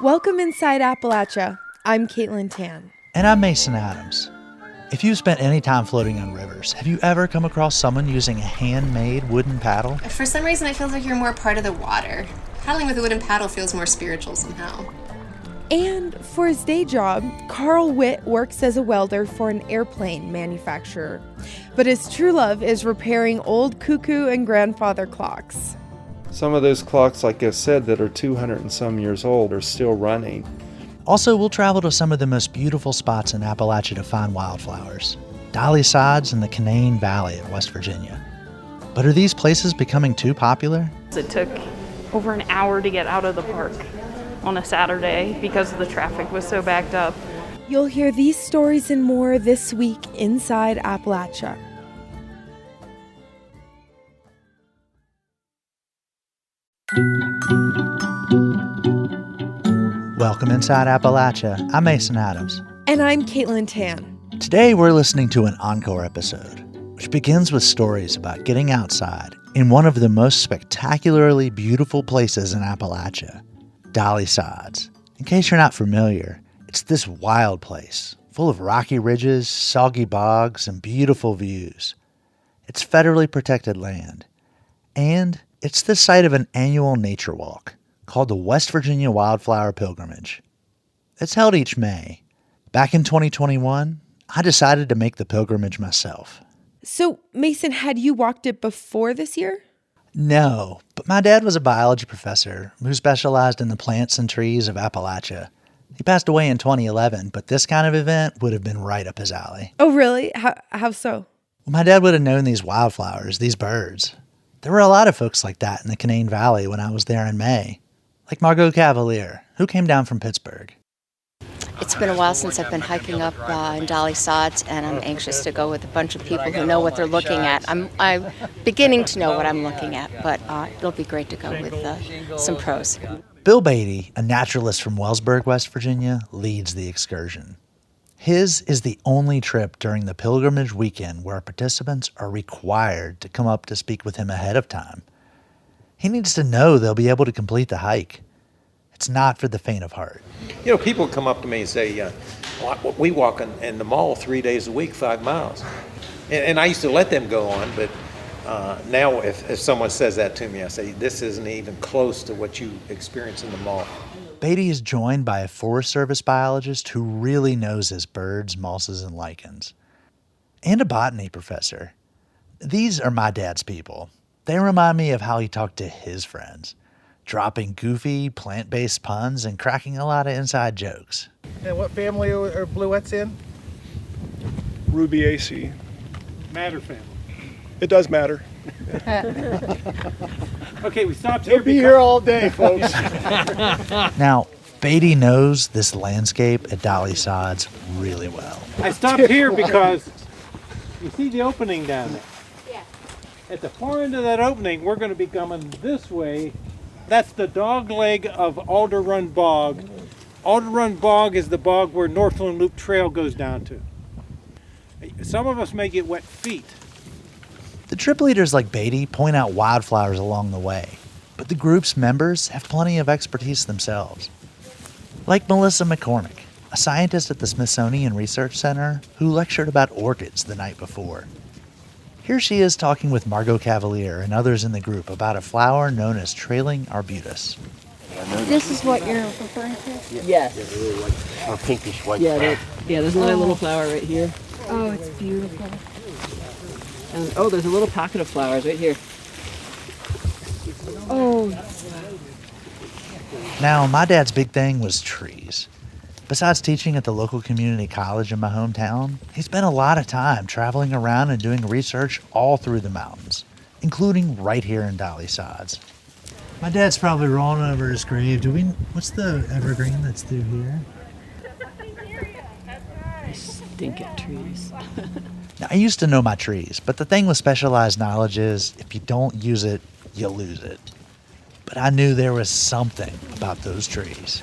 Welcome Inside Appalachia. I'm Caitlin Tan. And I'm Mason Adams. If you've spent any time floating on rivers, have you ever come across someone using a handmade wooden paddle? For some reason, I feel like you're more part of the water. Paddling with a wooden paddle feels more spiritual somehow. And for his day job, Carl Witt works as a welder for an airplane manufacturer. But his true love is repairing old cuckoo and grandfather clocks. Some of those clocks, like I said, that are 200 and some years old are still running. Also, we'll travel to some of the most beautiful spots in Appalachia to find wildflowers. Dolly Sods in the Canaan Valley of West Virginia. But are these places becoming too popular? It took over an hour to get out of the park on a Saturday because the traffic was so backed up. You'll hear these stories and more this week Inside Appalachia. Welcome Inside Appalachia. I'm Mason Adams. And I'm Caitlin Tan. Today we're listening to an encore episode, which begins with stories about getting outside in one of the most spectacularly beautiful places in Appalachia, Dolly Sods. In case you're not familiar, it's this wild place, full of rocky ridges, soggy bogs, and beautiful views. It's federally protected land, and it's the site of an annual nature walk called the West Virginia Wildflower Pilgrimage. It's held each May. Back in 2021, I decided to make the pilgrimage myself. So, Mason, had you walked it before this year? No, but my dad was a biology professor who specialized in the plants and trees of Appalachia. He passed away in 2011, but this kind of event would have been right up his alley. Oh, really? How so? Well, my dad would have known these wildflowers, these birds. There were a lot of folks like that in the Canaan Valley when I was there in May. Like Margot Cavalier, who came down from Pittsburgh. It's been a while since I've been hiking up in Dolly Sods, and I'm anxious to go with a bunch of people who know what they're looking at. I'm beginning to know what I'm looking at, but it'll be great to go with some pros. Bill Beatty, a naturalist from Wellsburg, West Virginia, leads the excursion. His is the only trip during the pilgrimage weekend where participants are required to come up to speak with him ahead of time. He needs to know they'll be able to complete the hike. It's not for the faint of heart. You know, people come up to me and say, we walk in the mall 3 days a week, 5 miles. And I used to let them go on, but now if someone says that to me, I say, this isn't even close to what you experience in the mall. Beatty is joined by a Forest Service biologist who really knows his birds, mosses, and lichens. And a botany professor. These are my dad's people. They remind me of how he talked to his friends, dropping goofy, plant-based puns and cracking a lot of inside jokes. And what family are bluets in? Rubiaceae. Matter family. It does matter. Okay, we stopped here. We'll be here all day, folks. Now, Beatty knows this landscape at Dolly Sods really well. I stopped here because you see the opening down there. Yeah. At the far end of that opening, we're going to be coming this way. That's the dog leg of Alder Run Bog. Alder Run Bog is the bog where Northland Loop Trail goes down to. Some of us may get wet feet. The trip leaders like Beatty point out wildflowers along the way, but the group's members have plenty of expertise themselves. Like Melissa McCormick, a scientist at the Smithsonian Research Center who lectured about orchids the night before. Here she is talking with Margot Cavalier and others in the group about a flower known as trailing arbutus. This is what you're referring to? Yes. A pinkish white There's another little flower right here. Oh, it's beautiful. And there's a little pocket of flowers right here. Oh. Now, my dad's big thing was trees. Besides teaching at the local community college in my hometown, he spent a lot of time traveling around and doing research all through the mountains, including right here in Dolly Sods. My dad's probably rolling over his grave. What's the evergreen that's through here? I stink at trees. Now, I used to know my trees, but the thing with specialized knowledge is if you don't use it, you lose it. But I knew there was something about those trees.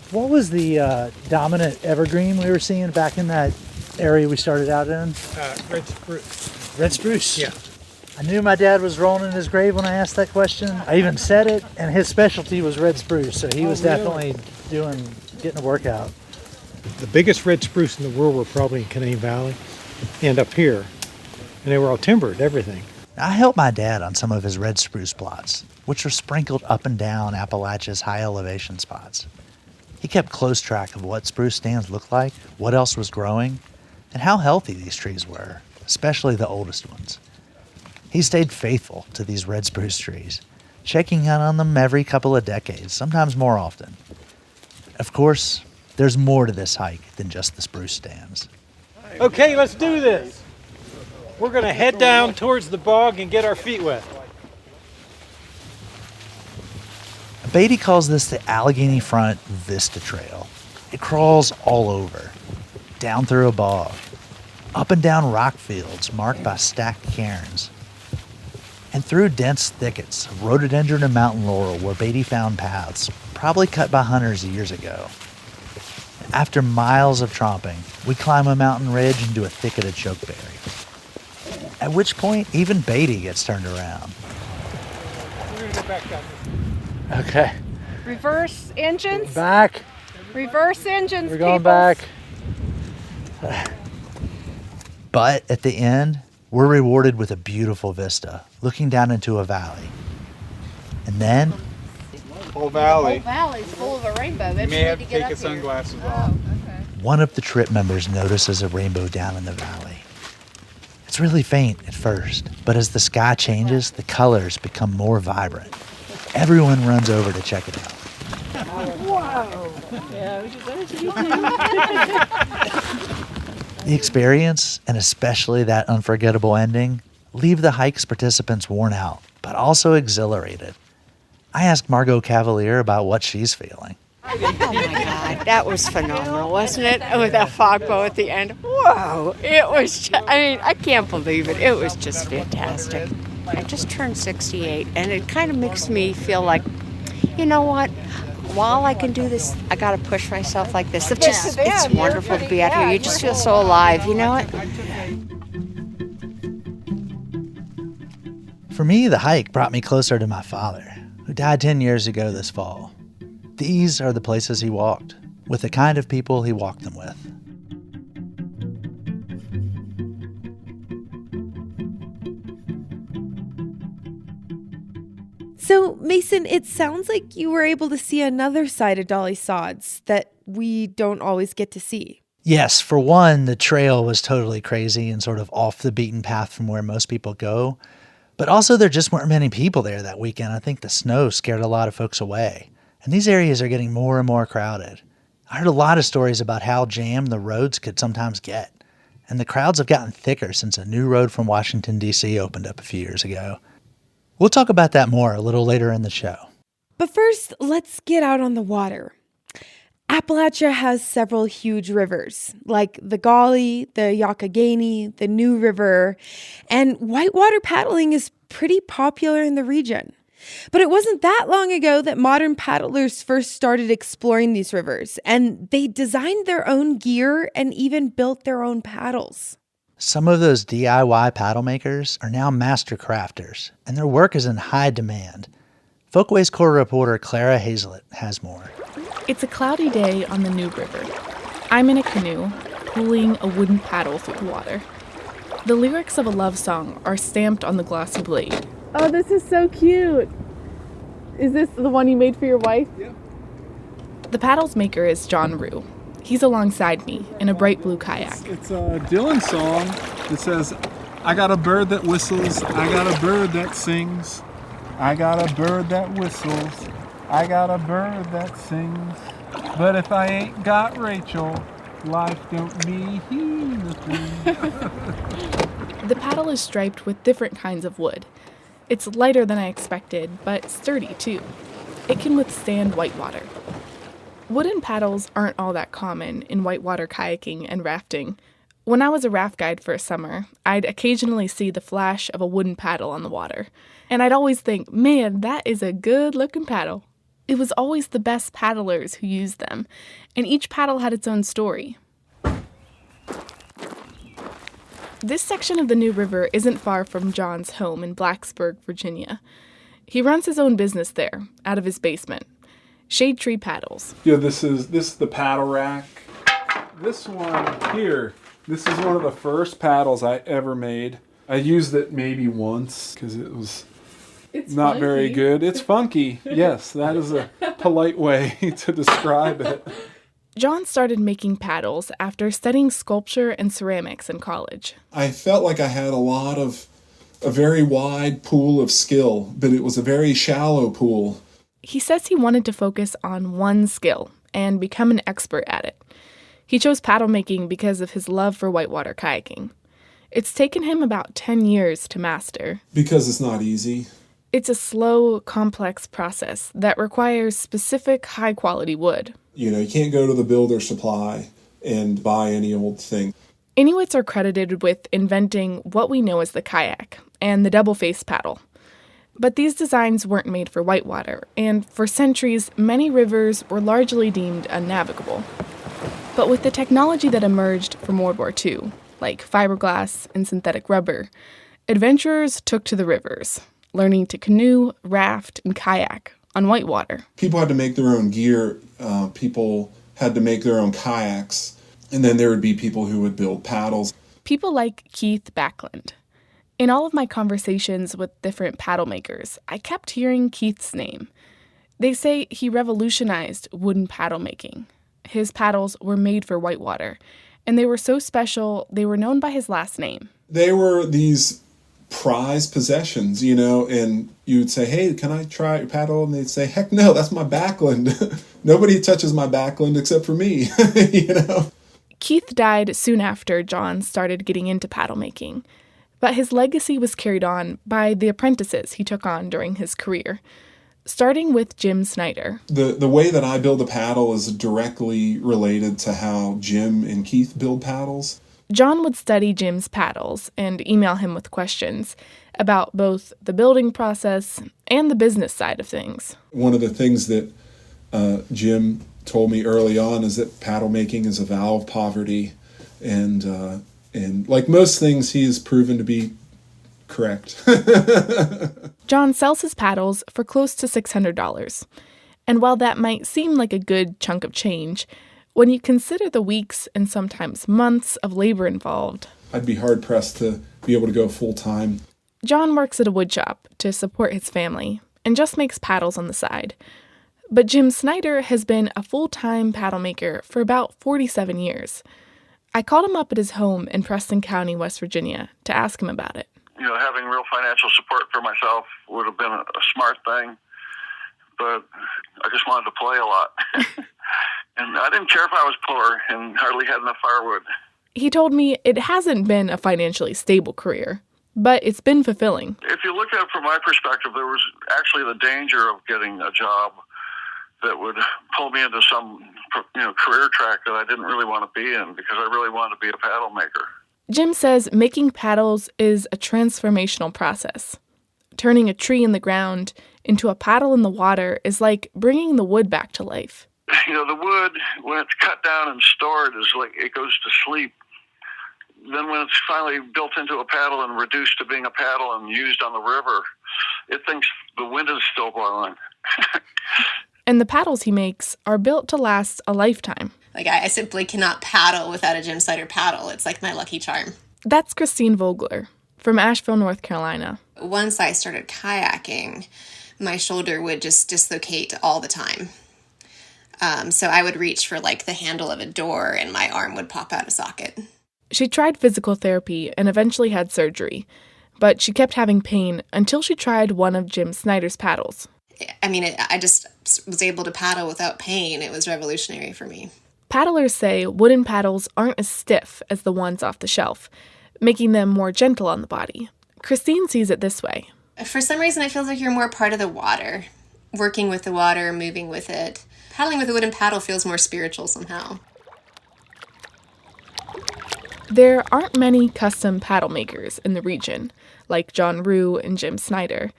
What was the dominant evergreen we were seeing back in that area we started out in? Red spruce. Red spruce? Yeah. I knew my dad was rolling in his grave when I asked that question. I even said it, and his specialty was red spruce, so he was definitely getting a workout. The biggest red spruce in the world were probably in Canaan Valley and up here. And they were all timbered, everything. I helped my dad on some of his red spruce plots, which were sprinkled up and down Appalachia's high elevation spots. He kept close track of what spruce stands looked like, what else was growing, and how healthy these trees were, especially the oldest ones. He stayed faithful to these red spruce trees, checking in on them every couple of decades, sometimes more often. Of course, there's more to this hike than just the spruce stands. Okay, let's do this. We're going to head down towards the bog and get our feet wet. Beatty calls this the Allegheny Front Vista Trail. It crawls all over, down through a bog, up and down rock fields marked by stacked cairns, and through dense thickets of rhododendron and mountain laurel where Beatty found paths, probably cut by hunters years ago. After miles of tromping, we climb a mountain ridge into a thicket of chokeberry. At which point, even Beatty gets turned around. We're going to go back down. Okay. Reverse engines. Back. Reverse engines. We're going back. But at the end, we're rewarded with a beautiful vista, looking down into a valley. And then... Whole valley. The whole valley's full of a rainbow. You may have to take your sunglasses off. Okay. one of the trip members notices a rainbow down in the valley. It's really faint at first, but as the sky changes, the colors become more vibrant. Everyone runs over to check it out. Whoa! Yeah, we should The experience, and especially that unforgettable ending, leave the hike's participants worn out, but also exhilarated. I asked Margot Cavalier about what she's feeling. Oh my God, that was phenomenal, wasn't it? With that fog bow at the end. Whoa! It was, I can't believe it. It was just fantastic. I just turned 68, and it kind of makes me feel like, you know what? While I can do this, I got to push myself like this. It's wonderful to be out here. You just feel so alive, you know it? For me, the hike brought me closer to my father, who died 10 years ago this fall. These are the places he walked, with the kind of people he walked them with. So, Mason, it sounds like you were able to see another side of Dolly Sods that we don't always get to see. Yes, for one, the trail was totally crazy and sort of off the beaten path from where most people go. But also, there just weren't many people there that weekend. I think the snow scared a lot of folks away. And these areas are getting more and more crowded. I heard a lot of stories about how jammed the roads could sometimes get. And the crowds have gotten thicker since a new road from Washington, D.C. opened up a few years ago. We'll talk about that more a little later in the show. But first, let's get out on the water. Appalachia has several huge rivers, like the Gauley, the Youghiogheny, the New River, and whitewater paddling is pretty popular in the region. But it wasn't that long ago that modern paddlers first started exploring these rivers, and they designed their own gear and even built their own paddles. Some of those DIY paddle makers are now master crafters, and their work is in high demand. Folkways Core reporter Clara Hazlett has more. It's a cloudy day on the New River. I'm in a canoe, pulling a wooden paddle through the water. The lyrics of a love song are stamped on the glossy blade. Oh, this is so cute. Is this the one you made for your wife? Yeah. The paddle's maker is John Rue. He's alongside me in a bright blue kayak. It's a Dylan song that says, I got a bird that whistles, I got a bird that sings, I got a bird that whistles, I got a bird that sings, but if I ain't got Rachel, life don't mean nothing. The paddle is striped with different kinds of wood. It's lighter than I expected, but sturdy too. It can withstand whitewater. Wooden paddles aren't all that common in whitewater kayaking and rafting. When I was a raft guide for a summer, I'd occasionally see the flash of a wooden paddle on the water. And I'd always think, man, that is a good-looking paddle. It was always the best paddlers who used them, and each paddle had its own story. This section of the New River isn't far from John's home in Blacksburg, Virginia. He runs his own business there, out of his basement. Shade Tree Paddles. Yeah, this is the paddle rack. This one here, this is one of the first paddles I ever made. I used it maybe once because it was not funky. Very good. It's funky. Yes, that is a polite way to describe it. John started making paddles after studying sculpture and ceramics in college. I felt like I had a very wide pool of skill, but it was a very shallow pool. He says he wanted to focus on one skill and become an expert at it. He chose paddle making because of his love for whitewater kayaking. It's taken him about 10 years to master. Because it's not easy. It's a slow, complex process that requires specific, high-quality wood. You know, you can't go to the builder supply and buy any old thing. Inuits are credited with inventing what we know as the kayak and the double-faced paddle. But these designs weren't made for whitewater, and for centuries, many rivers were largely deemed unnavigable. But with the technology that emerged from World War II, like fiberglass and synthetic rubber, adventurers took to the rivers, learning to canoe, raft, and kayak on whitewater. People had to make their own gear. People had to make their own kayaks. And then there would be people who would build paddles. People like Keith Backlund. In all of my conversations with different paddle makers, I kept hearing Keith's name. They say he revolutionized wooden paddle making. His paddles were made for whitewater, and they were so special they were known by his last name. They were these prized possessions, you know, and you would say, hey, can I try your paddle? And they'd say, heck no, that's my Backlund. Nobody touches my Backlund except for me, you know. Keith died soon after John started getting into paddle making. But his legacy was carried on by the apprentices he took on during his career, starting with Jim Snyder. The way that I build a paddle is directly related to how Jim and Keith build paddles. John would study Jim's paddles and email him with questions about both the building process and the business side of things. One of the things that Jim told me early on is that paddle making is a vow of poverty, and like most things, he has proven to be correct. John sells his paddles for close to $600. And while that might seem like a good chunk of change, when you consider the weeks and sometimes months of labor involved, I'd be hard-pressed to be able to go full-time. John works at a wood shop to support his family and just makes paddles on the side. But Jim Snyder has been a full-time paddle maker for about 47 years. I called him up at his home in Preston County, West Virginia, to ask him about it. You know, having real financial support for myself would have been a smart thing, but I just wanted to play a lot. And I didn't care if I was poor and hardly had enough firewood. He told me it hasn't been a financially stable career, but it's been fulfilling. If you look at it from my perspective, there was actually the danger of getting a job that would pull me into some, career track that I didn't really want to be in, because I really wanted to be a paddle maker. Jim says making paddles is a transformational process. Turning a tree in the ground into a paddle in the water is like bringing the wood back to life. You know, the wood, when it's cut down and stored, is like it goes to sleep. Then when it's finally built into a paddle and reduced to being a paddle and used on the river, it thinks the wind is still blowing. And the paddles he makes are built to last a lifetime. Like, I simply cannot paddle without a Jim Snyder paddle. It's like my lucky charm. That's Christine Vogler from Asheville, North Carolina. Once I started kayaking, my shoulder would just dislocate all the time. So I would reach for, the handle of a door, and my arm would pop out of socket. She tried physical therapy and eventually had surgery, but she kept having pain until she tried one of Jim Snyder's paddles. I mean, I just was able to paddle without pain. It was revolutionary for me. Paddlers say wooden paddles aren't as stiff as the ones off the shelf, making them more gentle on the body. Christine sees it this way. For some reason, I feel like you're more part of the water, working with the water, moving with it. Paddling with a wooden paddle feels more spiritual somehow. There aren't many custom paddle makers in the region, like John Rue and Jim Snyder,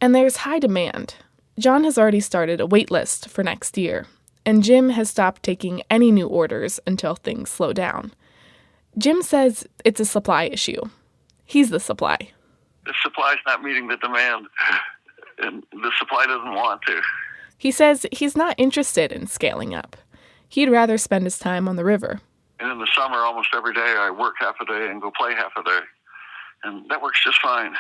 and there's high demand. John has already started a wait list for next year, and Jim has stopped taking any new orders until things slow down. Jim says it's a supply issue. He's the supply. The supply's not meeting the demand, and the supply doesn't want to. He says he's not interested in scaling up. He'd rather spend his time on the river. And in the summer, almost every day, I work half a day and go play half a day. And that works just fine.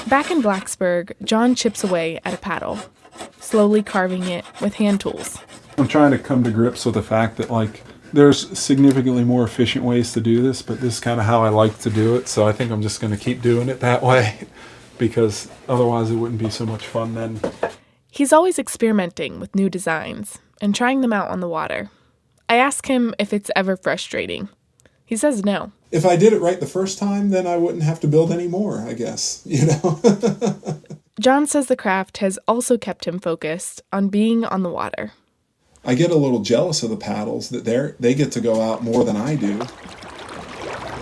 Back in Blacksburg, John chips away at a paddle, slowly carving it with hand tools. I'm trying to come to grips with the fact that, there's significantly more efficient ways to do this, but this is kind of how I like to do it, so I think I'm just going to keep doing it that way, because otherwise it wouldn't be so much fun then. He's always experimenting with new designs and trying them out on the water. I ask him if it's ever frustrating. He says no. If I did it right the first time, then I wouldn't have to build any more, I guess, John says the craft has also kept him focused on being on the water. I get a little jealous of the paddles that they get to go out more than I do.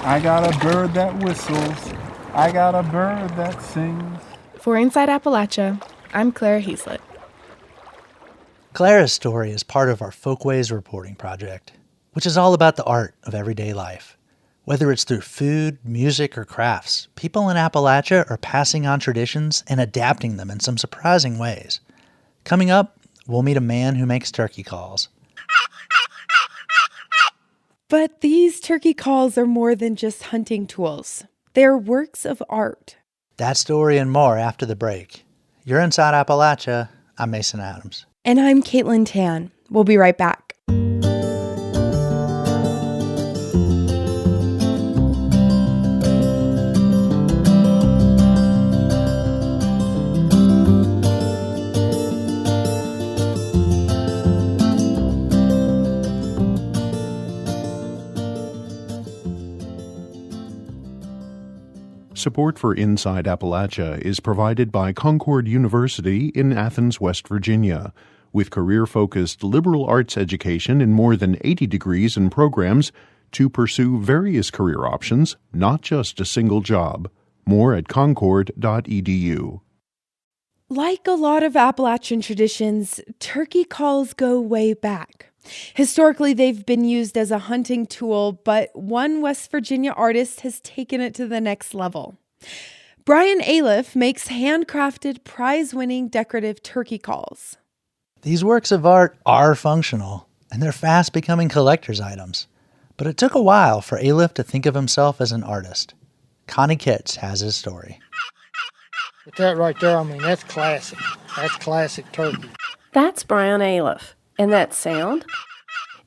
I got a bird that whistles. I got a bird that sings. For Inside Appalachia, I'm Clara Heaslett. Clara's story is part of our Folkways reporting project, which is all about the art of everyday life. Whether it's through food, music, or crafts, people in Appalachia are passing on traditions and adapting them in some surprising ways. Coming up, we'll meet a man who makes turkey calls. But these turkey calls are more than just hunting tools. They're works of art. That story and more after the break. You're Inside Appalachia. I'm Mason Adams. And I'm Caitlin Tan. We'll be right back. Support for Inside Appalachia is provided by Concord University in Athens, West Virginia. With career-focused liberal arts education in more than 80 degrees and programs to pursue various career options, not just a single job. More at concord.edu. Like a lot of Appalachian traditions, turkey calls go way back. Historically, they've been used as a hunting tool, but one West Virginia artist has taken it to the next level. Brian Aliff makes handcrafted, prize-winning decorative turkey calls. These works of art are functional, and they're fast becoming collector's items. But it took a while for Aliff to think of himself as an artist. Connie Kitts has his story. But that right there, that's classic. That's classic turkey. That's Brian Aliff. And that sound?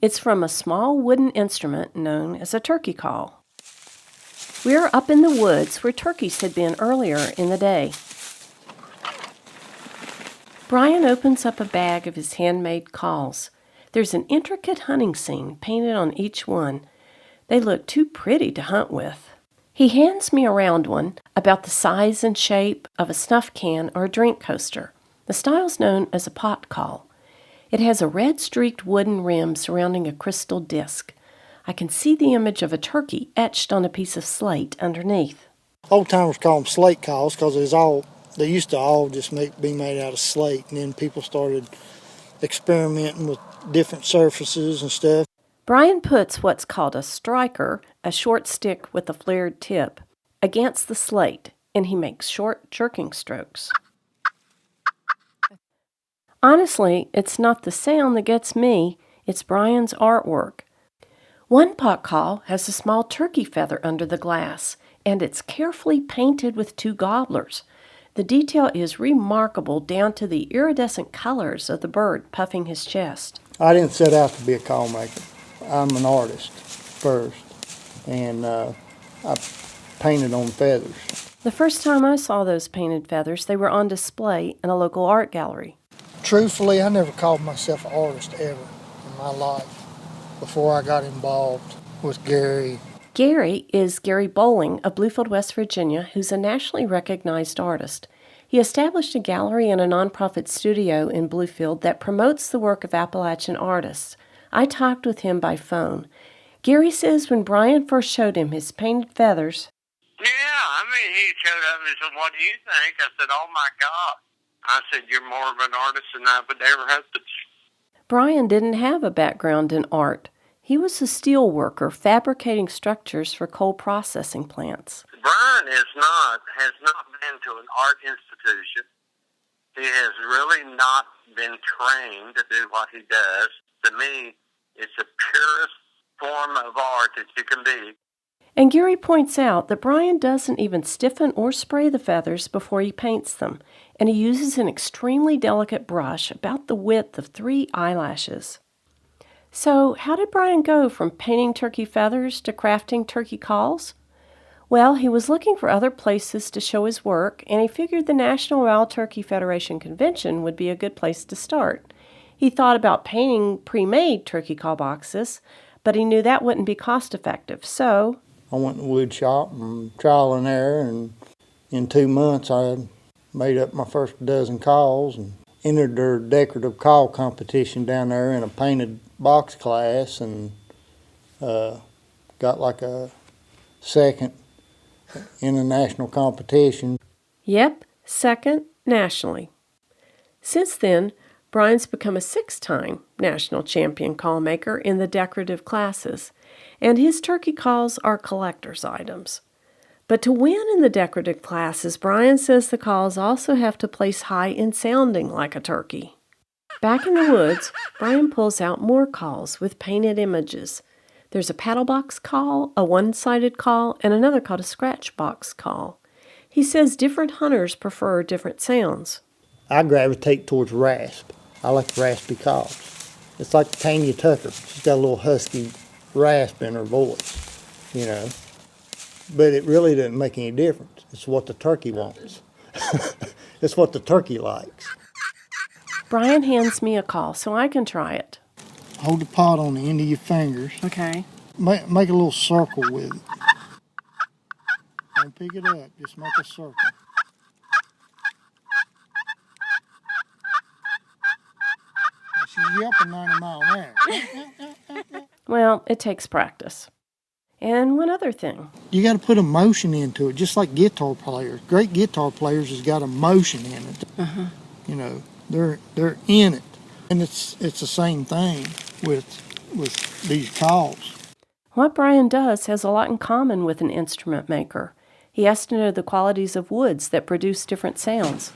It's from a small wooden instrument known as a turkey call. We're up in the woods where turkeys had been earlier in the day. Brian opens up a bag of his handmade calls. There's an intricate hunting scene painted on each one. They look too pretty to hunt with. He hands me around one about the size and shape of a snuff can or a drink coaster. The style's known as a pot call. It has a red-streaked wooden rim surrounding a crystal disc. I can see the image of a turkey etched on a piece of slate underneath. Old timers call them slate calls because they used to all just be made out of slate, and then people started experimenting with different surfaces and stuff. Brian puts what's called a striker, a short stick with a flared tip, against the slate, and he makes short jerking strokes. Honestly, it's not the sound that gets me, it's Brian's artwork. One pot call has a small turkey feather under the glass, and it's carefully painted with two gobblers. The detail is remarkable down to the iridescent colors of the bird puffing his chest. I didn't set out to be a call maker. I'm an artist first, and I painted on feathers. The first time I saw those painted feathers, they were on display in a local art gallery. Truthfully, I never called myself an artist ever in my life before I got involved with Gary. Gary is Gary Bowling of Bluefield, West Virginia, who's a nationally recognized artist. He established a gallery and a nonprofit studio in Bluefield that promotes the work of Appalachian artists. I talked with him by phone. Gary says when Brian first showed him his painted feathers, he showed up and said, "What do you think?" I said, "Oh my God." I said, "You're more of an artist than I would ever hope to." Brian didn't have a background in art. He was a steel worker fabricating structures for coal processing plants. Brian has not been to an art institution. He has really not been trained to do what he does. To me, it's the purest form of art that you can be. And Gary points out that Brian doesn't even stiffen or spray the feathers before he paints them, and he uses an extremely delicate brush about the width of 3 eyelashes. So, how did Brian go from painting turkey feathers to crafting turkey calls? Well, he was looking for other places to show his work, and he figured the National Wild Turkey Federation Convention would be a good place to start. He thought about painting pre-made turkey call boxes, but he knew that wouldn't be cost-effective, so I went to the wood shop and trial and error, and in 2 months I made up my first dozen calls and entered their decorative call competition down there in a painted box class, and got like a second in a national competition. Yep, second nationally. Since then, Brian's become a 6-time national champion call maker in the decorative classes, and his turkey calls are collector's items. But to win in the decorative classes, Brian says the calls also have to place high in sounding like a turkey. Back in the woods, Brian pulls out more calls with painted images. There's a paddle box call, a one-sided call, and another called a scratch box call. He says different hunters prefer different sounds. I gravitate towards rasp. I like raspy calls. It's like Tanya Tucker. She's got a little husky rasp in her voice, you know. But it really doesn't make any difference. It's what the turkey wants. It's what the turkey likes. Brian hands me a call so I can try it. Hold the pot on the end of your fingers. Okay. Make a little circle with it. Don't pick it up. Just make a circle. She's yelping 90 miles an hour. Well, it takes practice. And one other thing. You got to put emotion into it, just like guitar players. Great guitar players has got emotion in it. Uh-huh. You know, they're in it, and it's the same thing with these calls. What Brian does has a lot in common with an instrument maker. He has to know the qualities of woods that produce different sounds.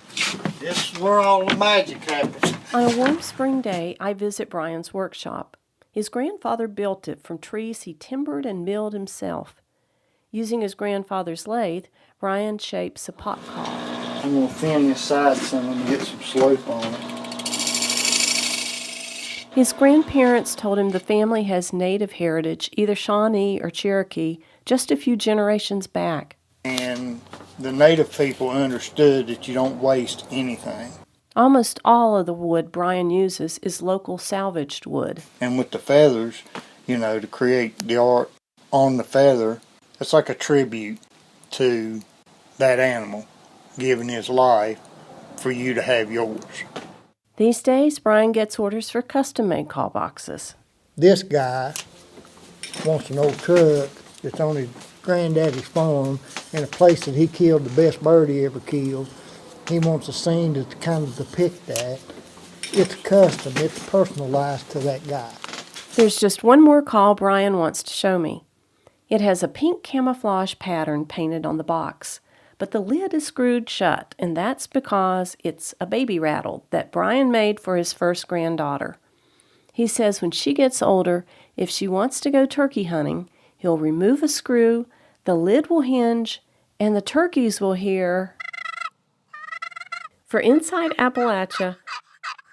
This is where all the magic happens. On a warm spring day, I visit Brian's workshop. His grandfather built it from trees he timbered and milled himself. Using his grandfather's lathe, Brian shapes a pot call. I'm going to thin this side some and get some slope on it. His grandparents told him the family has native heritage, either Shawnee or Cherokee, just a few generations back. And the native people understood that you don't waste anything. Almost all of the wood Brian uses is local salvaged wood. And with the feathers, you know, to create the art on the feather, it's like a tribute to that animal, giving his life for you to have yours. These days, Brian gets orders for custom-made call boxes. This guy wants an old truck that's on his granddaddy's farm in a place that he killed the best bird he ever killed. He wants a scene to kind of depict that. It's custom, it's personalized to that guy. There's just one more call Brian wants to show me. It has a pink camouflage pattern painted on the box, but the lid is screwed shut, and that's because it's a baby rattle that Brian made for his first granddaughter. He says when she gets older, if she wants to go turkey hunting, he'll remove a screw, the lid will hinge, and the turkeys will hear. For Inside Appalachia,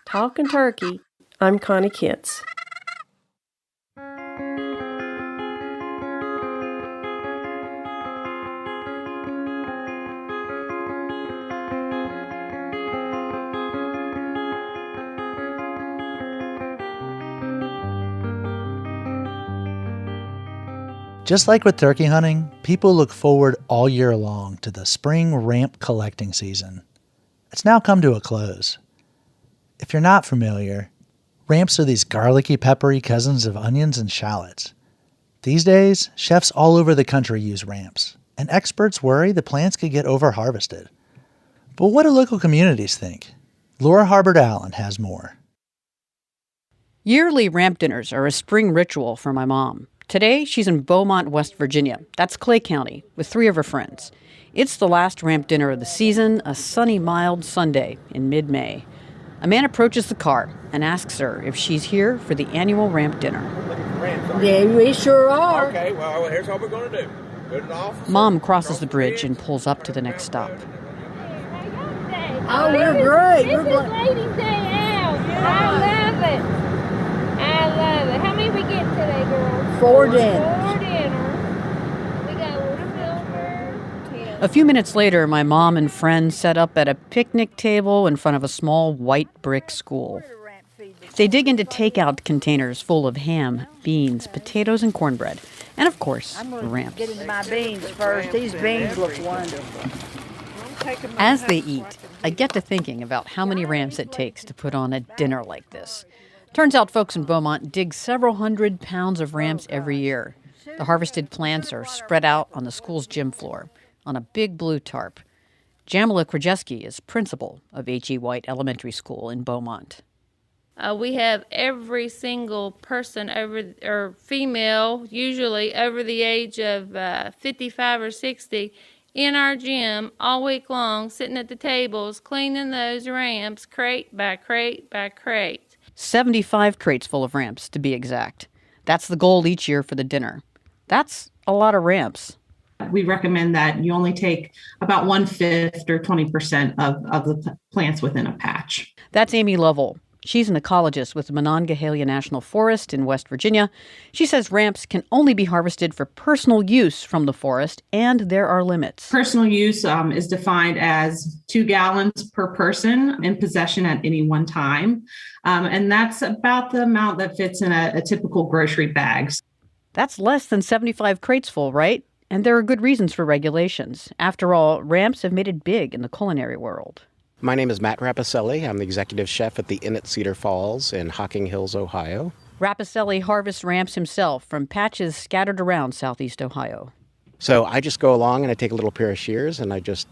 Talkin' Turkey, I'm Connie Kitts. Just like with turkey hunting, people look forward all year long to the spring ramp collecting season. It's now come to a close. If you're not familiar, ramps are these garlicky, peppery cousins of onions and shallots. These days, chefs all over the country use ramps, and experts worry the plants could get over-harvested. But what do local communities think? Laura Harbert Allen has more. Yearly ramp dinners are a spring ritual for my mom. Today, she's in Beaumont, West Virginia. That's Clay County, with 3 of her friends. It's the last ramp dinner of the season, a sunny, mild Sunday in mid-May. A man approaches the car and asks her if she's here for the annual ramp dinner. Yeah, we sure are. Okay, well, here's what we're going to do. Put it off. Mom crosses the bridge and pulls up to the next stop. Oh, we're great. This is Ladies' Day out. I love it. I love it. How many we get today, girls? 4 dinners. 4 dinners. We got a little silver. A few minutes later, my mom and friends set up at a picnic table in front of a small white brick school. They dig into takeout containers full of ham, beans, potatoes, and cornbread. And, of course, ramps. Get into my beans first. These beans look wonderful. As they eat, I get to thinking about how many ramps it takes to put on a dinner like this. Turns out folks in Beaumont dig several hundred pounds of ramps every year. The harvested plants are spread out on the school's gym floor on a big blue tarp. Jamila Krajewski is principal of H.E. White Elementary School in Beaumont. We have every single person or female, usually over the age of 55 or 60, in our gym all week long, sitting at the tables, cleaning those ramps, crate by crate by crate. 75 crates full of ramps, to be exact. That's the goal each year for the dinner. That's a lot of ramps. We recommend that you only take about 1/5 or 20% of the plants within a patch. That's Amy Lovell. She's an ecologist with the Monongahela National Forest in West Virginia. She says ramps can only be harvested for personal use from the forest, and there are limits. Personal use is defined as 2 gallons per person in possession at any one time. And that's about the amount that fits in a typical grocery bag. That's less than 75 crates full, right? And there are good reasons for regulations. After all, ramps have made it big in the culinary world. My name is Matt Rapicelli. I'm the executive chef at the Inn at Cedar Falls in Hocking Hills, Ohio. Rapicelli harvests ramps himself from patches scattered around southeast Ohio. So I just go along and I take a little pair of shears and I just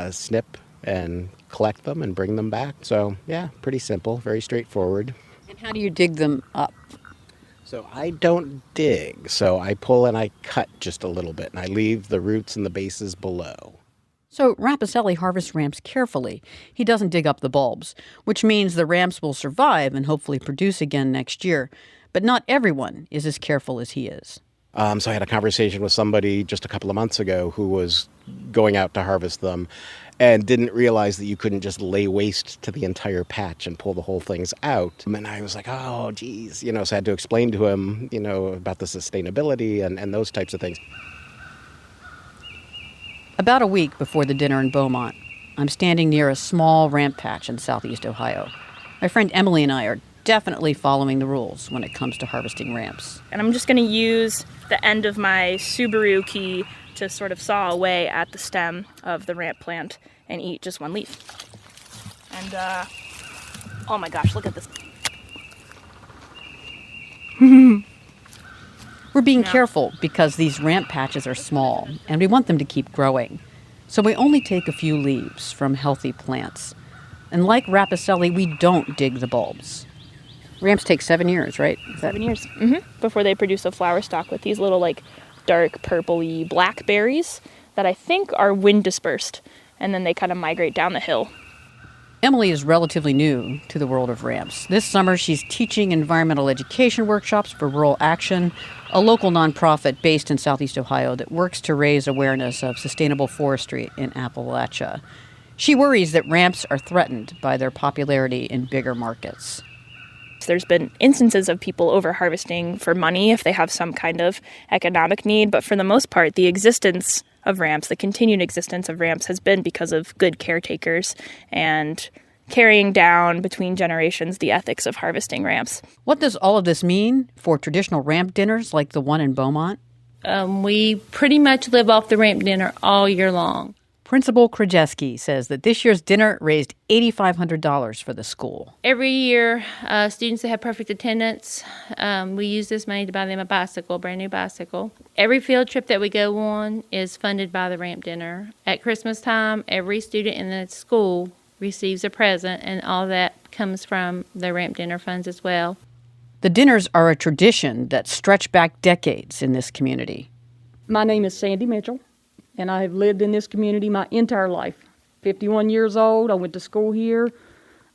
snip and collect them and bring them back. So yeah, pretty simple, very straightforward. And how do you dig them up? So I don't dig. So I pull and I cut just a little bit and I leave the roots and the bases below. So Rapicelli harvests ramps carefully. He doesn't dig up the bulbs, which means the ramps will survive and hopefully produce again next year. But not everyone is as careful as he is. So I had a conversation with somebody just a couple of months ago who was going out to harvest them and didn't realize that you couldn't just lay waste to the entire patch and pull the whole things out. And I was like, oh, geez, so I had to explain to him, about the sustainability and those types of things. About a week before the dinner in Beaumont, I'm standing near a small ramp patch in southeast Ohio. My friend Emily and I are definitely following the rules when it comes to harvesting ramps. And I'm just going to use the end of my Subaru key to sort of saw away at the stem of the ramp plant and eat just one leaf. And, oh my gosh, look at this. We're being careful because these ramp patches are small and we want them to keep growing. So we only take a few leaves from healthy plants. And like Rapicelli, we don't dig the bulbs. Ramps take 7 years, right? 7 years. Before they produce a flower stalk with these little dark purpley blackberries that I think are wind dispersed. And then they kind of migrate down the hill. Emily is relatively new to the world of ramps. This summer, she's teaching environmental education workshops for Rural Action, a local nonprofit based in southeast Ohio that works to raise awareness of sustainable forestry in Appalachia. She worries that ramps are threatened by their popularity in bigger markets. There's been instances of people over-harvesting for money if they have some kind of economic need, but for the most part, the existence of ramps, the continued existence of ramps, has been because of good caretakers and carrying down between generations the ethics of harvesting ramps. What does all of this mean for traditional ramp dinners like the one in Beaumont? We pretty much live off the ramp dinner all year long. Principal Krajewski says that this year's dinner raised $8,500 for the school. Every year, students that have perfect attendance, we use this money to buy them a bicycle, a brand new bicycle. Every field trip that we go on is funded by the ramp dinner. At Christmas time, every student in the school receives a present, and all that comes from the ramp dinner funds as well. The dinners are a tradition that stretch back decades in this community. My name is Sandy Mitchell, and I have lived in this community my entire life. 51 years old, I went to school here.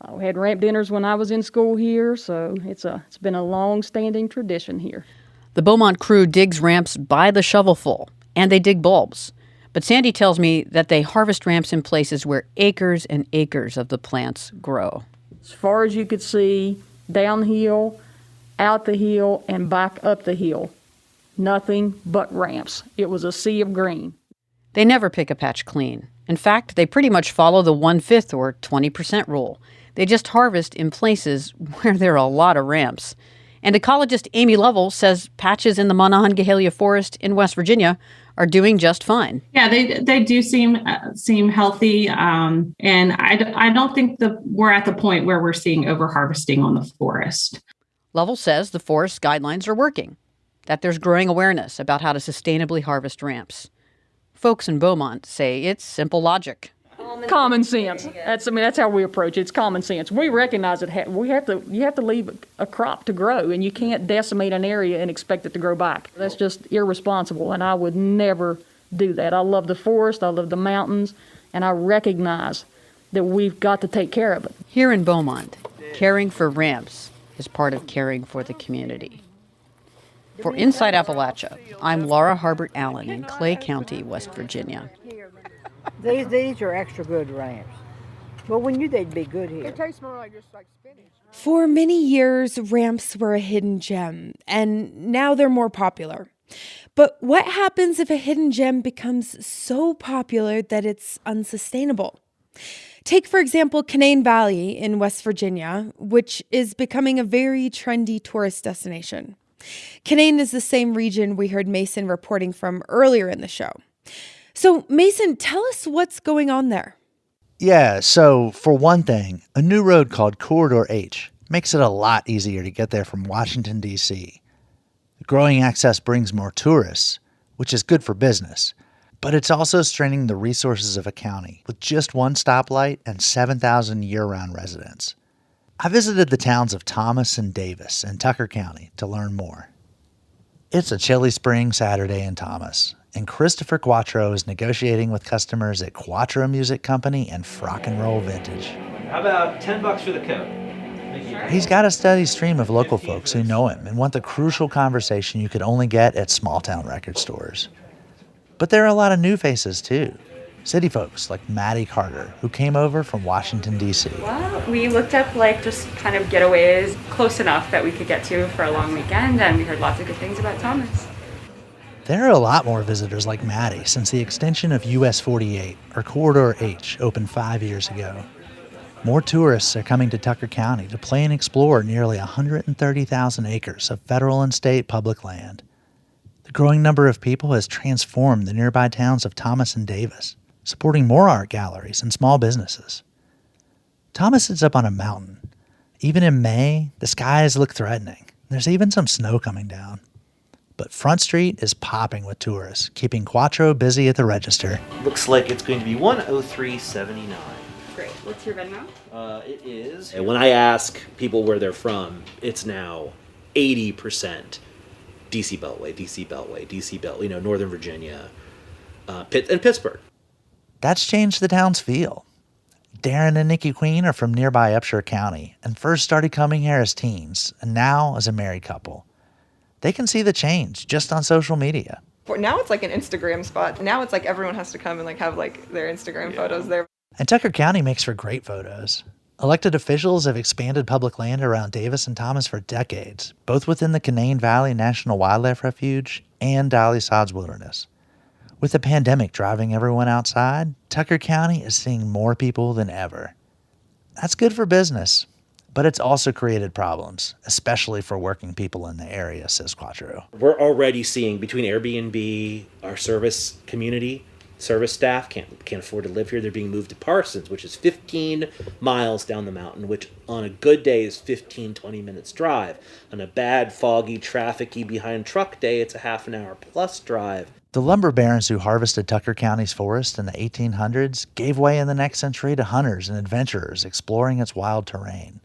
I had ramp dinners when I was in school here, so it's been a long-standing tradition here. The Beaumont crew digs ramps by the shovelful, and they dig bulbs. But Sandy tells me that they harvest ramps in places where acres and acres of the plants grow. As far as you could see, downhill, out the hill, and back up the hill. Nothing but ramps. It was a sea of green. They never pick a patch clean. In fact, they pretty much follow the 1/5 or 20% rule. They just harvest in places where there are a lot of ramps. And ecologist Amy Lovell says patches in the Monongahela Forest in West Virginia are doing just fine. Yeah, they do seem healthy, and I don't think we're at the point where we're seeing overharvesting on the forest. Lovell says the forest guidelines are working, that there's growing awareness about how to sustainably harvest ramps. Folks in Beaumont say it's simple logic. Common sense. That's how we approach it. It's common sense. We recognize that you have to leave a crop to grow, and you can't decimate an area and expect it to grow back. That's just irresponsible, and I would never do that. I love the forest, I love the mountains, and I recognize that we've got to take care of it. Here in Beaumont, caring for ramps is part of caring for the community. For Inside Appalachia, I'm Laura Harbert Allen in Clay County, West Virginia. These are extra good ramps. Well, we knew they'd be good here. It tastes more like just like spinach. For many years, ramps were a hidden gem, and now they're more popular. But what happens if a hidden gem becomes so popular that it's unsustainable? Take, for example, Canaan Valley in West Virginia, which is becoming a very trendy tourist destination. Canaan is the same region we heard Mason reporting from earlier in the show. So, Mason, tell us what's going on there. Yeah, so for one thing, a new road called Corridor H makes it a lot easier to get there from Washington, D.C. The growing access brings more tourists, which is good for business, but it's also straining the resources of a county with just one stoplight and 7,000 year-round residents. I visited the towns of Thomas and Davis in Tucker County to learn more. It's a chilly spring Saturday in Thomas, and Christopher Quattro is negotiating with customers at Quattro Music Company and Frock and Roll Vintage. How about $10 for the coat? He's got a steady stream of local folks who know him and want the crucial conversation you could only get at small-town record stores. But there are a lot of new faces, too. City folks like Maddie Carter, who came over from Washington, D.C. Well, we looked up just kind of getaways close enough that we could get to for a long weekend, and we heard lots of good things about Thomas. There are a lot more visitors like Maddie since the extension of US 48, or Corridor H, opened 5 years ago. More tourists are coming to Tucker County to play and explore nearly 130,000 acres of federal and state public land. The growing number of people has transformed the nearby towns of Thomas and Davis, supporting more art galleries and small businesses. Thomas is up on a mountain. Even in May, the skies look threatening. There's even some snow coming down. But Front Street is popping with tourists, keeping Quattro busy at the register. Looks like it's going to be $103.79. Great. What's your Venmo? It is. And when I ask people where they're from, it's now 80% DC Beltway, DC Beltway, DC Belt, Northern Virginia, and Pittsburgh. That's changed the town's feel. Darren and Nikki Queen are from nearby Upshur County and first started coming here as teens and now as a married couple. They can see the change just on social media. Now it's like an Instagram spot. Now it's like everyone has to come and have their Instagram photos there. And Tucker County makes for great photos. Elected officials have expanded public land around Davis and Thomas for decades, both within the Canaan Valley National Wildlife Refuge and Dolly Sods Wilderness. With the pandemic driving everyone outside, Tucker County is seeing more people than ever. That's good for business, but it's also created problems, especially for working people in the area, says Quattro. We're already seeing between Airbnb, our service community, service staff can't afford to live here. They're being moved to Parsons, which is 15 miles down the mountain, which on a good day is 15, 20 minutes drive. On a bad, foggy, trafficy behind truck day, it's a half an hour plus drive. The lumber barons who harvested Tucker County's forest in the 1800s gave way in the next century to hunters and adventurers exploring its wild terrain.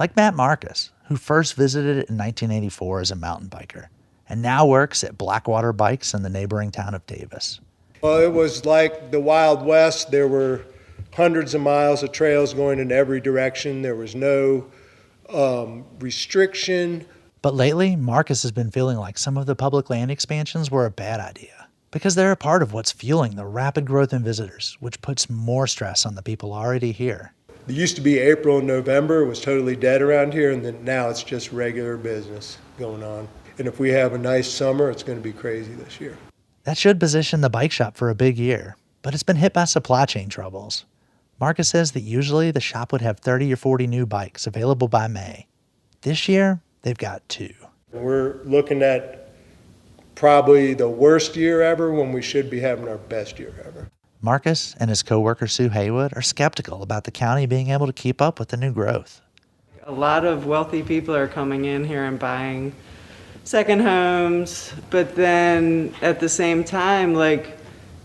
Like Matt Marcus, who first visited it in 1984 as a mountain biker and now works at Blackwater Bikes in the neighboring town of Davis. Well, it was like the Wild West. There were hundreds of miles of trails going in every direction. There was no restriction. But lately, Marcus has been feeling like some of the public land expansions were a bad idea because they're a part of what's fueling the rapid growth in visitors, which puts more stress on the people already here. It used to be April and November. It was totally dead around here, and then now it's just regular business going on. And if we have a nice summer, it's going to be crazy this year. That should position the bike shop for a big year, but it's been hit by supply chain troubles. Marcus says that usually the shop would have 30 or 40 new bikes available by May. This year, they've got 2. We're looking at probably the worst year ever when we should be having our best year ever. Marcus and his coworker Sue Haywood are skeptical about the county being able to keep up with the new growth. A lot of wealthy people are coming in here and buying second homes, but then at the same time, like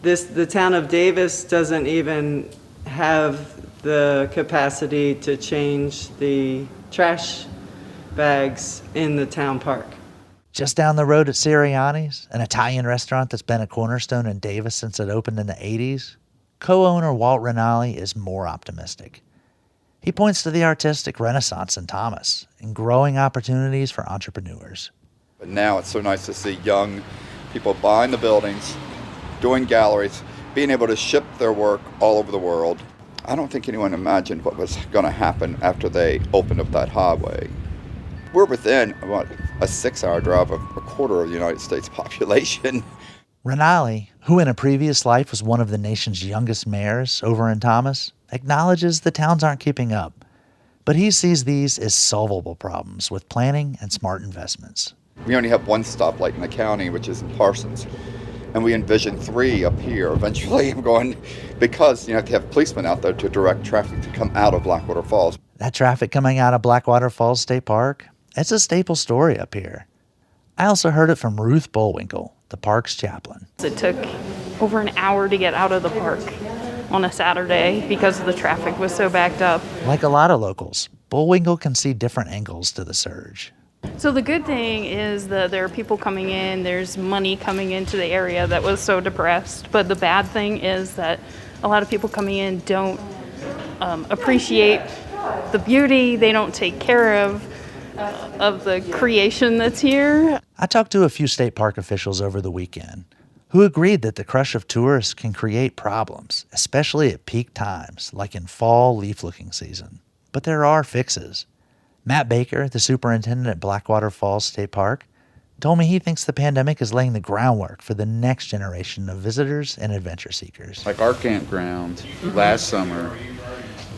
the town of Davis doesn't even have the capacity to change the trash bags in the town park. Just down the road at Sirianni's, an Italian restaurant that's been a cornerstone in Davis since it opened in the 80s, co-owner Walt Rinaldi is more optimistic. He points to the artistic renaissance in Thomas and growing opportunities for entrepreneurs. But now it's so nice to see young people buying the buildings, doing galleries, being able to ship their work all over the world. I don't think anyone imagined what was going to happen after they opened up that highway. We're within about a 6-hour drive of a quarter of the United States population. Rinaldi, who in a previous life was one of the nation's youngest mayors over in Thomas, acknowledges the towns aren't keeping up, but he sees these as solvable problems with planning and smart investments. We only have one stoplight in the county, which is in Parsons, and we envision 3 up here eventually. Because you have to have policemen out there to direct traffic to come out of Blackwater Falls. That traffic coming out of Blackwater Falls State Park, it's a staple story up here. I also heard it from Ruth Bullwinkle, the park's chaplain. It took over an hour to get out of the park on a Saturday because the traffic was so backed up. Like a lot of locals, Bullwinkle can see different angles to the surge. So the good thing is that there are people coming in, there's money coming into the area that was so depressed. But the bad thing is that a lot of people coming in don't appreciate the beauty, they don't take care of the creation that's here. I talked to a few state park officials over the weekend who agreed that the crush of tourists can create problems, especially at peak times, like in fall leaf-looking season. But there are fixes. Matt Baker, the superintendent at Blackwater Falls State Park, told me he thinks the pandemic is laying the groundwork for the next generation of visitors and adventure seekers. Like our campground last summer,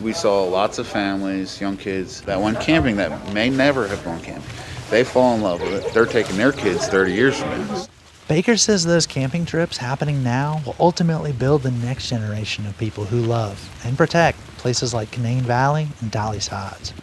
we saw lots of families, young kids that went camping that may never have gone camping. They fall in love with it. They're taking their kids 30 years from now. Baker says those camping trips happening now will ultimately build the next generation of people who love and protect places like Canaan Valley and Dolly Sods.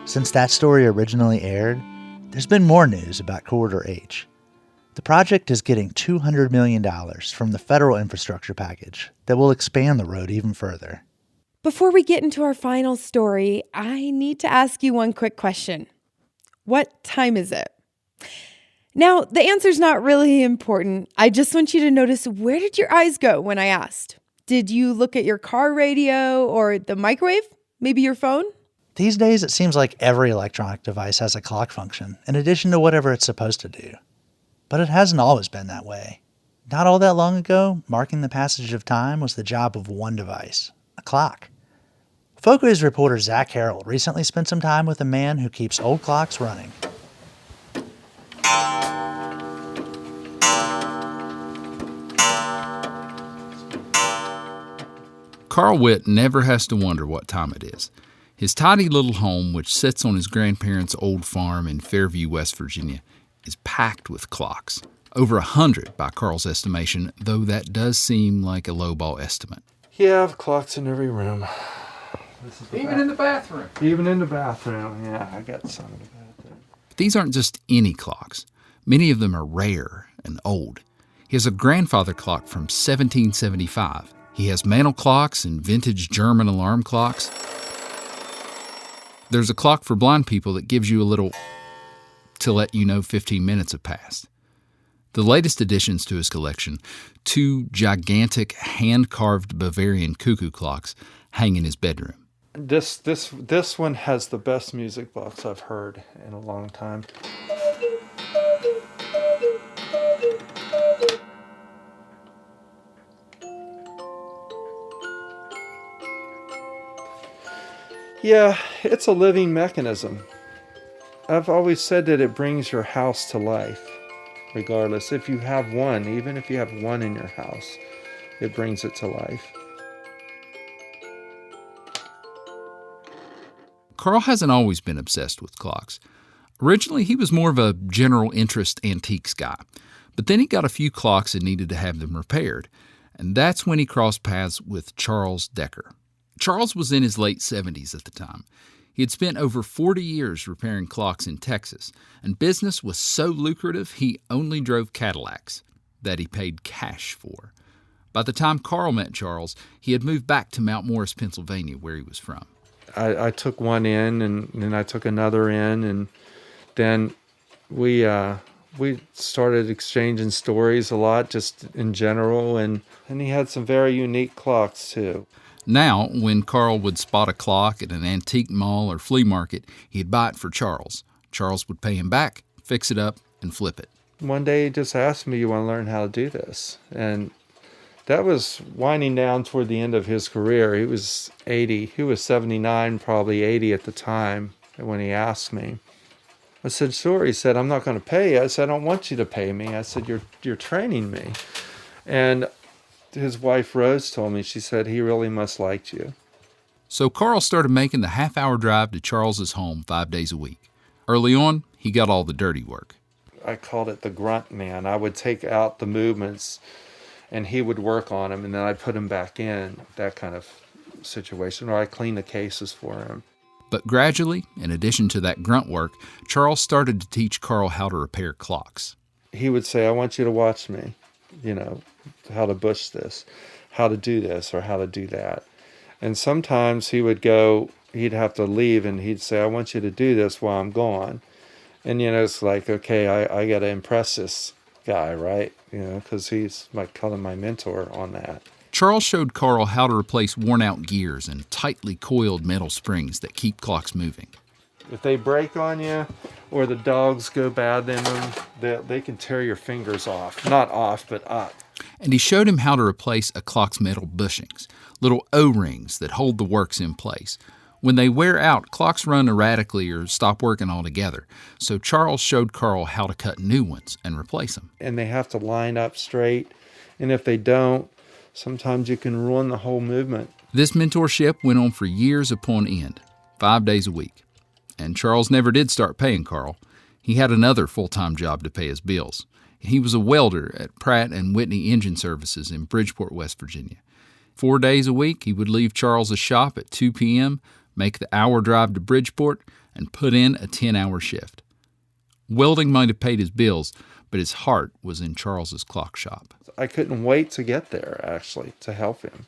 Since that story originally aired, there's been more news about Corridor H. The project is getting $200 million from the federal infrastructure package that will expand the road even further. Before we get into our final story, I need to ask you one quick question. What time is it? Now, the answer's not really important. I just want you to notice, where did your eyes go when I asked? Did you look at your car radio or the microwave? Maybe your phone? These days, it seems like every electronic device has a clock function, in addition to whatever it's supposed to do. But it hasn't always been that way. Not all that long ago, marking the passage of time was the job of one device, a clock. Folkways reporter Zach Harrell recently spent some time with a man who keeps old clocks running. Carl Witt never has to wonder what time it is. His tidy little home, which sits on his grandparents' old farm in Fairview, West Virginia, is packed with clocks, Over 100 by Carl's estimation, though that does seem like a lowball estimate. Yeah, I have clocks in every room. Even in the bathroom? Even in the bathroom, yeah, I got some in the bathroom. These aren't just any clocks. Many of them are rare and old. He has a grandfather clock from 1775. He has mantel clocks and vintage German alarm clocks. There's a clock for blind people that gives you a little to let you know 15 minutes have passed. The latest additions to his collection, 2 gigantic hand-carved Bavarian cuckoo clocks, hang in his bedroom. This one has the best music box I've heard in a long time. Yeah, it's a living mechanism. I've always said that it brings your house to life, regardless. If you have one, even if you have one in your house, it brings it to life. Carl hasn't always been obsessed with clocks. Originally, he was more of a general interest antiques guy, but then he got a few clocks and needed to have them repaired, and that's when he crossed paths with Charles Decker. Charles was in his late 70s at the time. He had spent over 40 years repairing clocks in Texas, and business was so lucrative he only drove Cadillacs that he paid cash for. By the time Carl met Charles, he had moved back to Mount Morris, Pennsylvania, where he was from. I took one in, and then I took another in, and then we started exchanging stories a lot, just in general, and he had some very unique clocks too. Now, when Carl would spot a clock at an antique mall or flea market, he'd buy it for Charles. Charles would pay him back, fix it up, and flip it. One day he just asked me, "You want to learn how to do this?" And that was winding down toward the end of his career. He was 80. He was 79, probably 80 at the time when he asked me. I said, "Sure." He said, "I'm not going to pay you." I said, "I don't want you to pay me." I said, You're training me." And his wife, Rose, told me, she said, "He really must like you." So Carl started making the half-hour drive to Charles's home 5 days a week. Early on, he got all the dirty work. I called it the grunt man. I would take out the movements and he would work on them, and then I'd put them back in, that kind of situation, or I clean the cases for him. But gradually, in addition to that grunt work, Charles started to teach Carl how to repair clocks. He would say, "I want you to watch me, how to bush this, how to do this, or how to do that." And sometimes he'd have to leave, and he'd say, "I want you to do this while I'm gone." And, it's like, okay, I got to impress this guy, right? Because he's kind of my mentor on that. Charles showed Carl how to replace worn-out gears and tightly coiled metal springs that keep clocks moving. If they break on you or the dogs go bad in them, they can tear your fingers off. Not off, but up. And he showed him how to replace a clock's metal bushings, little O-rings that hold the works in place. When they wear out, clocks run erratically or stop working altogether. So Charles showed Carl how to cut new ones and replace them. And they have to line up straight. And if they don't, sometimes you can ruin the whole movement. This mentorship went on for years upon end, 5 days a week. And Charles never did start paying Carl. He had another full-time job to pay his bills. He was a welder at Pratt & Whitney Engine Services in Bridgeport, West Virginia. 4 days a week, he would leave Charles's shop at 2 p.m., make the hour drive to Bridgeport, and put in a 10-hour shift. Welding might have paid his bills, but his heart was in Charles's clock shop. I couldn't wait to get there, actually, to help him.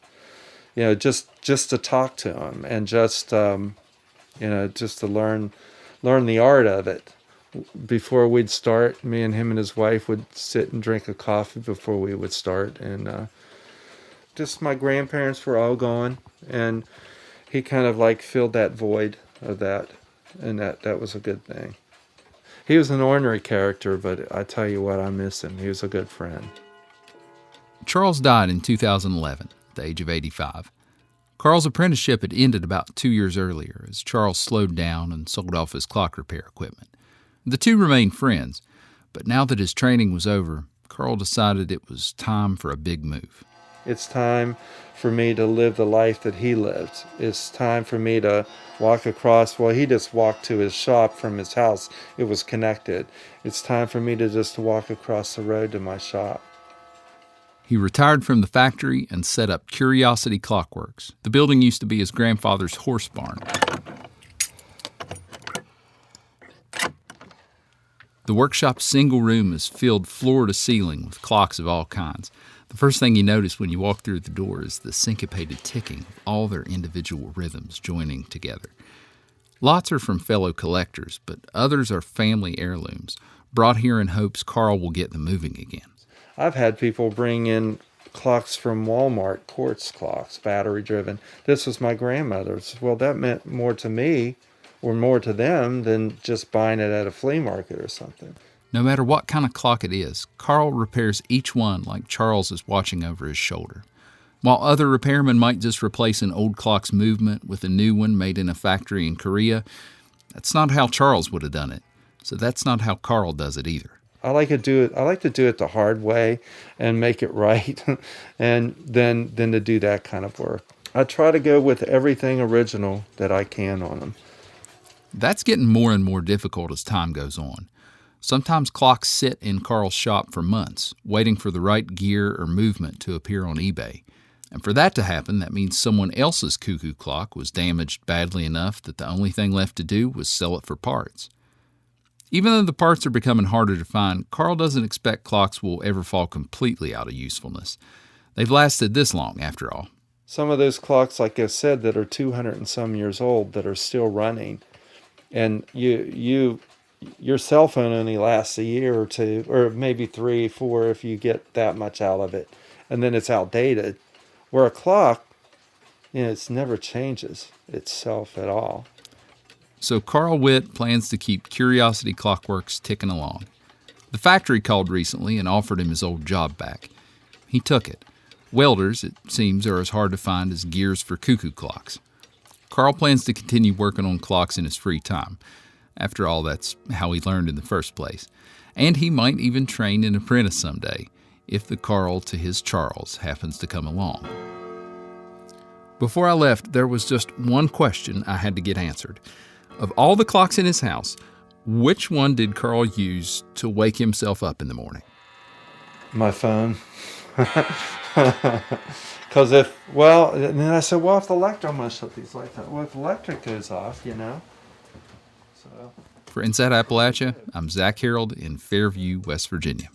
Just to talk to him and just to learn the art of it. Before we'd start, me and him and his wife would sit and drink a coffee before we would start. And just my grandparents were all gone, and he kind of filled that void of that, and that was a good thing. He was an ordinary character, but I tell you what, I miss him. He was a good friend. Charles died in 2011 at the age of 85. Carl's apprenticeship had ended about 2 years earlier as Charles slowed down and sold off his clock repair equipment. The two remained friends, but now that his training was over, Carl decided it was time for a big move. It's time for me to live the life that he lived. It's time for me to walk across. Well, he just walked to his shop from his house. It was connected. It's time for me to just walk across the road to my shop. He retired from the factory and set up Curiosity Clockworks. The building used to be his grandfather's horse barn. The workshop's single room is filled floor to ceiling with clocks of all kinds. The first thing you notice when you walk through the door is the syncopated ticking of all their individual rhythms joining together. Lots are from fellow collectors, but others are family heirlooms, brought here in hopes Carl will get them moving again. I've had people bring in clocks from Walmart, quartz clocks, battery-driven. This was my grandmother's. Well, that meant more to me or more to them than just buying it at a flea market or something. No matter what kind of clock it is, Carl repairs each one like Charles is watching over his shoulder. While other repairmen might just replace an old clock's movement with a new one made in a factory in Korea, that's not how Charles would have done it. So that's not how Carl does it either. I like to do it the hard way and make it right, and then to do that kind of work. I try to go with everything original that I can on them. That's getting more and more difficult as time goes on. Sometimes clocks sit in Carl's shop for months, waiting for the right gear or movement to appear on eBay. And for that to happen, that means someone else's cuckoo clock was damaged badly enough that the only thing left to do was sell it for parts. Even though the parts are becoming harder to find, Carl doesn't expect clocks will ever fall completely out of usefulness. They've lasted this long, after all. Some of those clocks, like I said, that are 200 and some years old, that are still running, and your cell phone only lasts a year or two, or maybe 3, 4 if you get that much out of it, and then it's outdated. Where a clock, it never changes itself at all. So Carl Witt plans to keep Curiosity Clockworks ticking along. The factory called recently and offered him his old job back. He took it. Welders, it seems, are as hard to find as gears for cuckoo clocks. Carl plans to continue working on clocks in his free time. After all, that's how he learned in the first place. And he might even train an apprentice someday, if the Carl to his Charles happens to come along. Before I left, there was just one question I had to get answered. Of all the clocks in his house, which one did Carl use to wake himself up in the morning? My phone. Because and then I said, well, if the electric, I'm going to shut these lights out. Well, if the electric goes off, So. For Inside Appalachia, I'm Zach Harold in Fairview, West Virginia.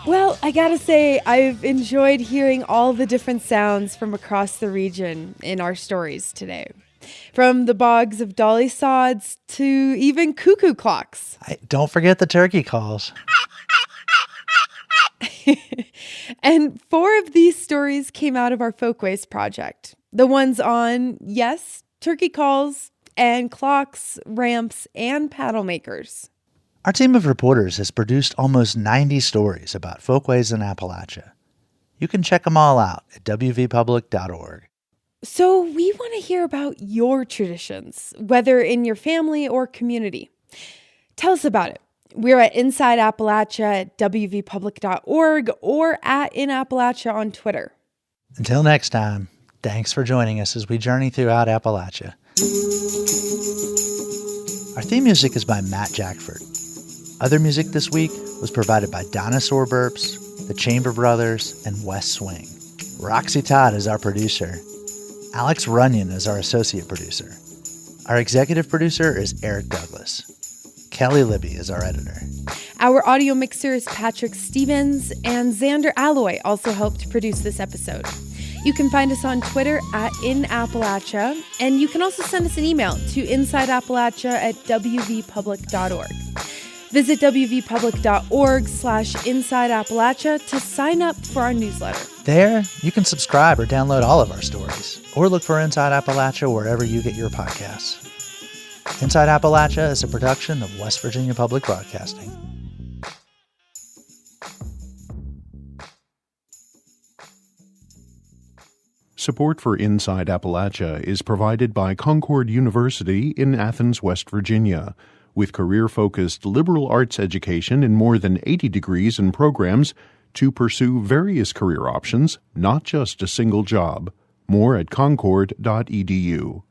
Well, I gotta say, I've enjoyed hearing all the different sounds from across the region in our stories today. From the bogs of Dolly Sods to even cuckoo clocks. Don't forget the turkey calls. And 4 of these stories came out of our Folkways project. The ones on, yes, turkey calls and clocks, ramps, and paddle makers. Our team of reporters has produced almost 90 stories about folkways in Appalachia. You can check them all out at wvpublic.org. So we want to hear about your traditions, whether in your family or community. Tell us about it. We're at Inside Appalachia at wvpublic.org or at InAppalachia on Twitter. Until next time, thanks for joining us as we journey throughout Appalachia. Our theme music is by Matt Jackford. Other music this week was provided by Dinosaur Burps, the Chamber Brothers, and West Swing. Roxy Todd is our producer. Alex Runyon is our associate producer. Our executive producer is Eric Douglas. Kelly Libby is our editor. Our audio mixer is Patrick Stevens, and Xander Alloy also helped produce this episode. You can find us on Twitter at InAppalachia, and you can also send us an email to InsideAppalachia@wvpublic.org. Visit wvpublic.org/Inside Appalachia to sign up for our newsletter. There, you can subscribe or download all of our stories, or look for Inside Appalachia wherever you get your podcasts. Inside Appalachia is a production of West Virginia Public Broadcasting. Support for Inside Appalachia is provided by Concord University in Athens, West Virginia, with career-focused liberal arts education in more than 80 degrees and programs to pursue various career options, not just a single job. More at concord.edu.